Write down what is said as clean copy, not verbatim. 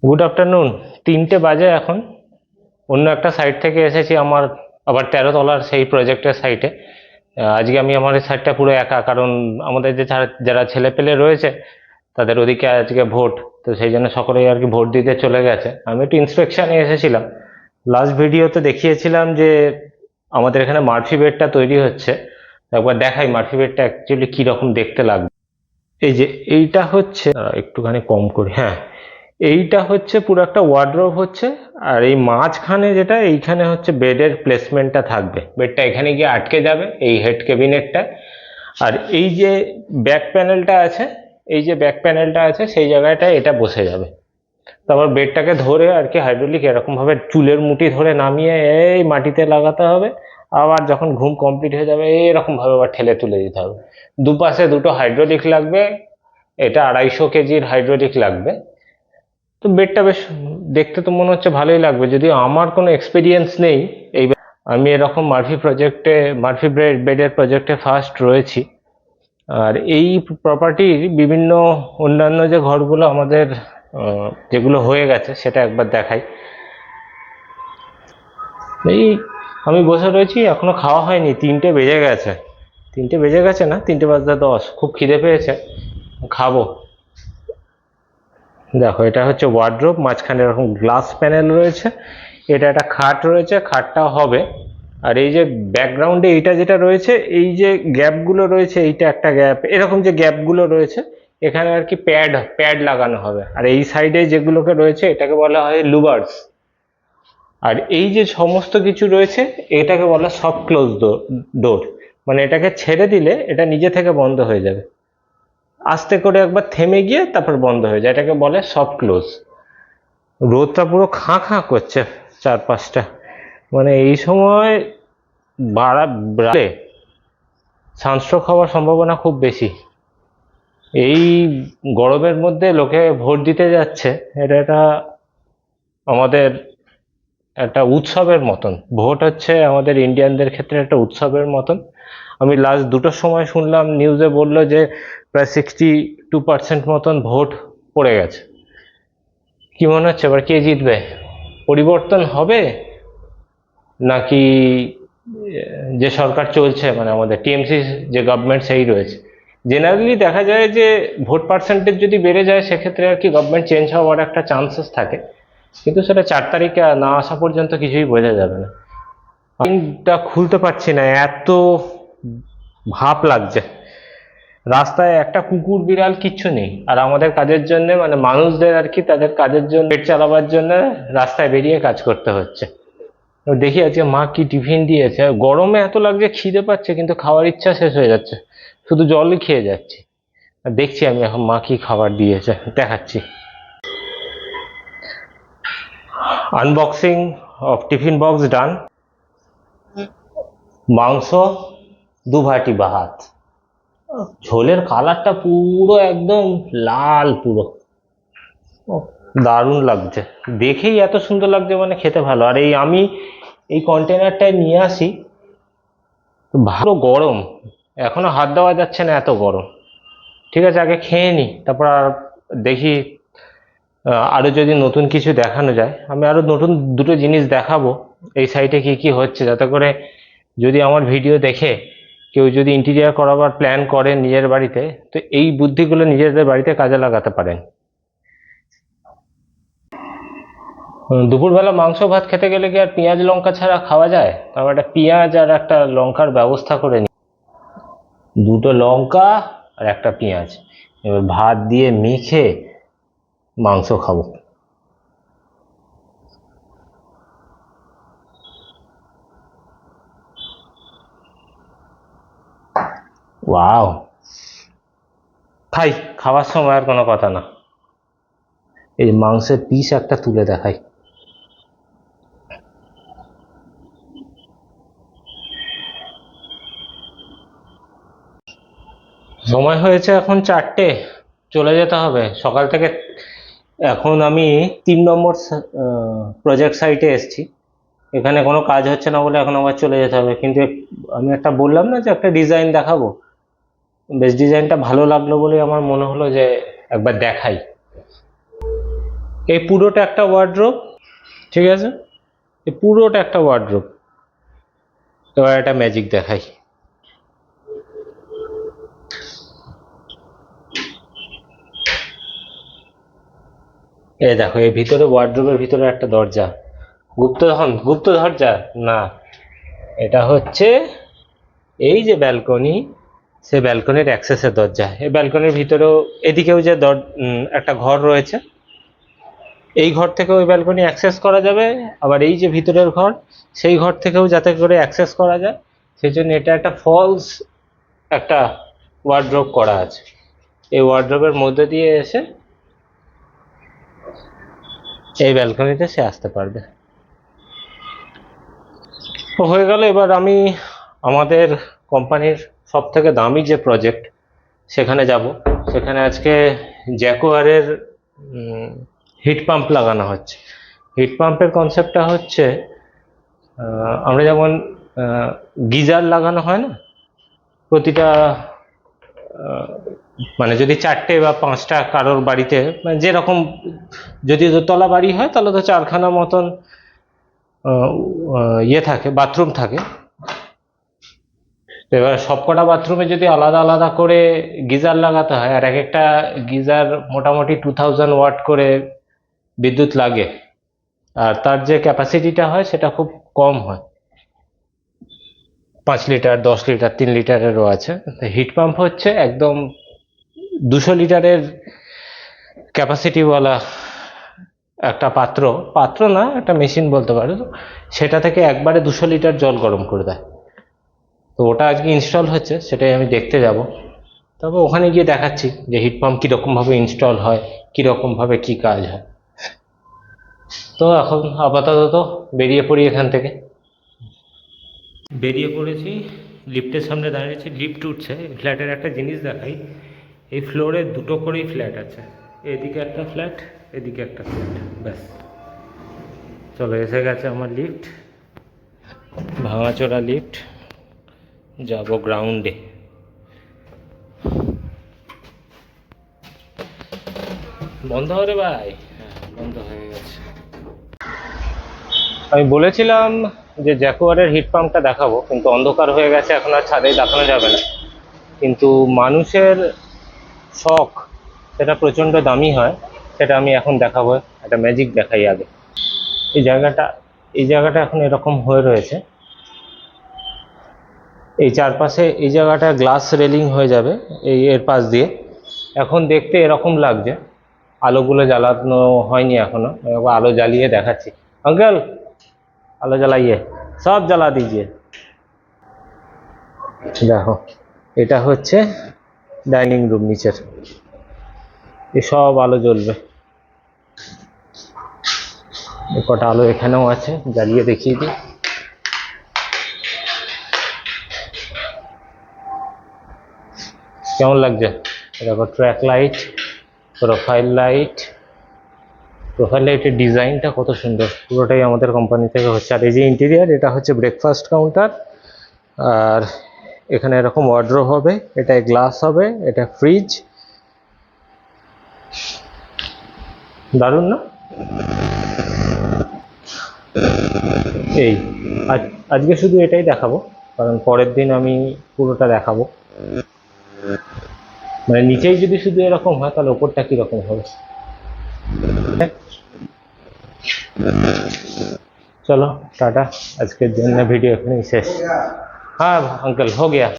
Good afternoon. 3টে বাজে এখন। অন্য একটা সাইট থেকে এসেছি, আমার আবার 13 তলার সেই প্রজেক্টের সাইটে। আজকে আমি আমার এই সাইটটা পুরো একা, কারণ আমাদের যে যারা ছেলে পেলে রয়েছে তাদের ওদিকে আজকে ভোট। তো সেই জন্য সকলেই আর কি ভোট দিতে চলে গেছে। আমি একটু ইন্সপেকশনে এসেছিলাম। লাস্ট ভিডিওতে দেখিয়েছিলাম যে আমাদের এখানে মার্ফি বেডটা তৈরি হচ্ছে। একবার দেখাই মার্ফি বেডটা অ্যাকচুয়ালি কীরকম দেখতে লাগবে। এই যে এইটা হচ্ছে, একটুখানি কম করি, হ্যাঁ, এইটা হচ্ছে পুরো একটা ওয়ার্ড্রোব হচ্ছে। আর এই মাঝখানে যেটা, এইখানে হচ্ছে বেডের প্লেসমেন্টটা থাকবে। বেডটা এখানে গিয়ে আটকে যাবে এই হেড ক্যাবিনেটটা। আর এই যে ব্যাক প্যানেলটা আছে, এই যে ব্যাক প্যানেলটা আছে সেই জায়গাটায় এটা বসে যাবে। তারপর বেডটাকে ধরে আর কি হাইড্রোলিক এরকম ভাবে চুলের মুঠি ধরে নামিয়ে এই মাটিতে লাগাতে হবে। আবার যখন ঘুম কমপ্লিট হয়ে যাবে এরকম ভাবে আবার ঠেলে তুলে দিতে হবে। দুপাশে দুটো হাইড্রোলিক লাগবে। এটা 250 কেজির হাইড্রোলিক লাগবে। তো বেডটা বেশ দেখতে তো মনে হচ্ছে ভালোই লাগবে, যদিও আমার কোনো এক্সপিরিয়েন্স নেই এই। আমি এরকম মার্ফি বেডের প্রজেক্টে ফার্স্ট রয়েছি। আর এই প্রপার্টির বিভিন্ন অন্যান্য যে ঘরগুলো আমাদের যেগুলো হয়ে গেছে সেটা একবার দেখাই। এই আমি বসে রয়েছি, এখনো খাওয়া হয়নি, 3টে বেজে গেছে। 3টে বেজে গেছে না, 3:10, খুব খিদে পেয়েছে, খাবো। দেখো, এটা হচ্ছে ওয়ার্ড্রোব, মাঝখানে এরকম গ্লাস প্যানেল রয়েছে। এটা একটা খাট রয়েছে, খাটটাও হবে। আর এই যে ব্যাকগ্রাউন্ডে এইটা যেটা রয়েছে, এই যে গ্যাপগুলো রয়েছে, এইটা একটা গ্যাপ, এরকম যে গ্যাপগুলো রয়েছে এখানে আর কি প্যাড প্যাড লাগানো হবে। আর এই সাইডে যেগুলোকে রয়েছে এটাকে বলা হয় লুভার্স। আর এই যে সমস্ত কিছু রয়েছে এটাকে বলা সফট ক্লোজ ডোর। মানে এটাকে ছেড়ে দিলে এটা নিজে থেকে বন্ধ হয়ে যাবে, আস্তে করে একবার থেমে গিয়ে তারপর বন্ধ হয়ে যায়, এটাকে বলে সফট ক্লোজ। রোদটা পুরো খাঁ খাঁ করছে চারপাশটা, মানে এই সময় বাড়ালে সানস্ট্রোক হওয়ার সম্ভাবনা খুব বেশি। এই গরমের মধ্যে লোকে ভোট দিতে যাচ্ছে, এটা আমাদের একটা উৎসবের মতন। ভোট হচ্ছে আমাদের ইন্ডিয়ানদের ক্ষেত্রে একটা উৎসবের মতন। আমি লাস্ট 2টোর সময় শুনলাম, নিউজে বললো যে প্রায় 62% মতন ভোট পড়ে গেছে। কি মনে হচ্ছে এবার কে জিতবে? পরিবর্তন হবে নাকি যে সরকার চলছে, মানে আমাদের টিএমসি যে গভর্নমেন্ট সেই রয়েছে? জেনারেলি দেখা যায় যে ভোট পার্সেন্টেজ যদি বেড়ে যায় সেক্ষেত্রে আর কি গভর্নমেন্ট চেঞ্জ হওয়ার একটা চান্সেস থাকে, কিন্তু সেটা 4 তারিখে না আসা পর্যন্ত কিছুই বোঝা যাবে না। আইনটা খুলতে পারছি না, এত ভাপ লাগছে। রাস্তায় একটা কুকুর বিড়াল কিচ্ছু নেই, আর আমাদের কাজের জন্য, মানে মানুষদের আর কি তাদের কাজের জন্য, পেট চালাবার জন্য রাস্তায় বেরিয়ে কাজ করতে হচ্ছে। দেখি আজকে মা কি টিফিন দিয়েছে। গরমে এত লাগছে, খিদে পাচ্ছে কিন্তু খাওয়ার ইচ্ছা শেষ হয়ে যাচ্ছে, শুধু জলই খেয়ে যাচ্ছি। দেখছি আমি এখন মা কি খাবার দিয়েছে, দেখাচ্ছি। আনবক্সিং অফ টিফিন বক্স ডান। মাংস, 2 ভাটি ভাত, ঝোলের কালারটা পুরো একদম লাল পুরো। দারুণ লাগছে, দেখেই এত সুন্দর লাগছে, মানে খেতে ভালো। আর এই আমি এই কন্টেনারটায় নিয়ে আসি, ভালো গরম, এখনো হাত দেওয়া যাচ্ছে না, এত গরম। ঠিক আছে, আগে খেয়ে নি, তারপর আর দেখি আরো যদি নতুন কিছু দেখানো যায়। আমি আরো নতুন 2টো জিনিস দেখাবো এই সাইটে কি কি হচ্ছে, যাতে করে যদি আমার ভিডিও দেখে কেউ যদি ইন্টেরিয়ার করাবার প্ল্যান করে নিজের বাড়িতে, তো এই বুদ্ধিগুলো নিজেদের বাড়িতে কাজে লাগাতে পারেন। দুপুরবেলা মাংস ভাত খেতে গেলে কি আর পেঁয়াজ লঙ্কা ছাড়া খাওয়া যায়? তারপর একটা পেঁয়াজ আর একটা লঙ্কার ব্যবস্থা করে নি, 2টো লঙ্কা আর একটা পেঁয়াজ, এবার ভাত দিয়ে মেখে মাংস খাবো। ওয়াও, খাই, খাওয়ার সময় আর কোনো কথা না। এই মাংসের পিস একটা তুলে দেখাই। সময় হয়েছে এখন 4টে, চলে যেতে হবে সকাল থেকে। এখন আমি 3 নম্বর প্রজেক্ট সাইটে এসেছি। এখানে কোনো কাজ হচ্ছে না বলে এখন আবার চলে যেতে হবে, কিন্তু আমি একটা বললাম না যে একটা ডিজাইন দেখাবো, বেশ ডিজাইনটা ভালো লাগলো বলে আমার মনে হলো যে একবার দেখাই। এই পুরোটা একটা ওয়ার্ড্রোব, ঠিক আছে, এই পুরোটা একটা ওয়ার্ড্রোব। এবার একটা ম্যাজিক দেখাই। এই দেখো, এই ভিতরে ওয়ার্ড্রোবের ভিতরে একটা দরজা, গুপ্ত দরজা না, এটা হচ্ছে এই যে ব্যালকনি, সে ব্যালকনির অ্যাক্সেসের দরজা। এই ব্যালকনির ভিতরেও এদিকেও যে একটা ঘর রয়েছে, এই ঘর থেকেও ওই ব্যালকনি অ্যাক্সেস করা যাবে, আবার এই যে ভিতরের ঘর, সেই ঘর থেকেও যাতে করে অ্যাক্সেস করা যায়, সেই জন্য এটা একটা ফলস একটা ওয়ার্ড্রোব করা আছে। এই ওয়ার্ড্রোবের মধ্যে দিয়ে এসে এই ব্যালকনিতে সে আসতে পারবে। তো হয়ে গেল। এবার আমি আমাদের কোম্পানির সব থেকে দামি যে প্রজেক্ট সেখানে যাব। সেখানে আজকে জ্যাকোয়ারের হিট পাম্প লাগানো হচ্ছে। হিট পাম্পের কনসেপ্টটা হচ্ছে, আমরা যেমন গিজার লাগানো হয় না প্রতিটা, মানে যদি 4টে বা 5টা কারোর বাড়িতে, মানে যেরকম, যদি দোতলা বাড়ি হয় তাহলে তো 4খানা মতন ইয়ে থাকে, বাথরুম থাকে। এবার সবকটা বাথরুমে যদি আলাদা আলাদা করে গিজার লাগাতে হয়, আর এক একটা গিজার মোটামুটি 2000 ওয়াট করে বিদ্যুৎ লাগে, আর তার যে ক্যাপাসিটিটা হয় সেটা খুব কম হয়, 5 লিটার, 10 লিটার, 3 লিটারেরও আছে। হিট পাম্প হচ্ছে একদম 200 লিটারের ক্যাপাসিটিওয়ালা একটা পাত্র না, একটা মেশিন বলতে পারো। সেটা থেকে একবারে 200 লিটার জল গরম করে দেয়। তো ওটা আজকে ইনস্টল হচ্ছে, সেটাই আমি দেখতে যাব। তবে ওখানে গিয়ে দেখাচ্ছি যে হিট পাম্প কীরকমভাবে ইনস্টল হয়, কীরকমভাবে কী কাজ হয়। তো এখন আপাতত বেরিয়ে পড়ি এখান থেকে। বেরিয়ে পড়েছি, লিফটের সামনে দাঁড়িয়েছি, লিফট উঠছে। ফ্ল্যাটের একটা জিনিস দেখাই, এই ফ্লোরে 2টো করেই ফ্ল্যাট আছে, এদিকে একটা ফ্ল্যাট, এদিকে একটা ফ্ল্যাট, ব্যাস। চলো, এসে গেছে আমার লিফট, ভাঙাচোরা লিফট, যাব গ্রাউন্ডে। বন্ধ হরে ভাই? হ্যাঁ, বন্ধ হয়ে গেছে। আমি বলেছিলাম যে জ্যাকোয়ারের হিট পাম্পটা দেখাবো, কিন্তু অন্ধকার হয়ে গেছে, এখন আর ছাদে দেখানো যাবে না। কিন্তু মানুষের শখ সেটা প্রচণ্ড দামি হয়, সেটা আমি এখন দেখাবো। একটা ম্যাজিক দেখাই আগে। এই জায়গাটা এখন এরকম হয়ে রয়েছে, এই চারপাশে এই জায়গাটা গ্লাস রেলিং হয়ে যাবে এর পাশ দিয়ে। এখন দেখতে এরকম লাগছে, আলোগুলো জ্বালানো হয়নি এখনো, আলো জ্বালিয়ে দেখাচ্ছি। আঙ্কেল, আলো জ্বালাইয়ে, সব জ্বালা দিজিয়ে। দেখো, এটা হচ্ছে ডাইনিং রুম, নিচের সব আলো জ্বলবে। কটা আলো এখানেও আছে, জ্বালিয়ে দেখিয়ে দিই। কেমন লাগছে? দেখো, ট্র্যাক লাইট, প্রোফাইল লাইটের ডিজাইনটা কত সুন্দর, পুরোটাই আমাদের কোম্পানি থেকে হচ্ছে। আর এই যে ইন্টেরিয়ার, এটা হচ্ছে ব্রেকফাস্ট কাউন্টার, আর এখানে এরকম ওয়ার্ড্রোব হবে, এটা গ্লাস হবে, এটা ফ্রিজ। দারুণ না? এই আজকে শুধু এটাই দেখাবো, কারণ পরের দিন আমি পুরোটা দেখাবো। মানে নিচেই যদি শুধু এরকম হয়, তাহলে ওপরটা কিরকম হবে। चलो टाटा, आज के दिन में वीडियो इतनी शेष। हाँ अंकल, हो गया।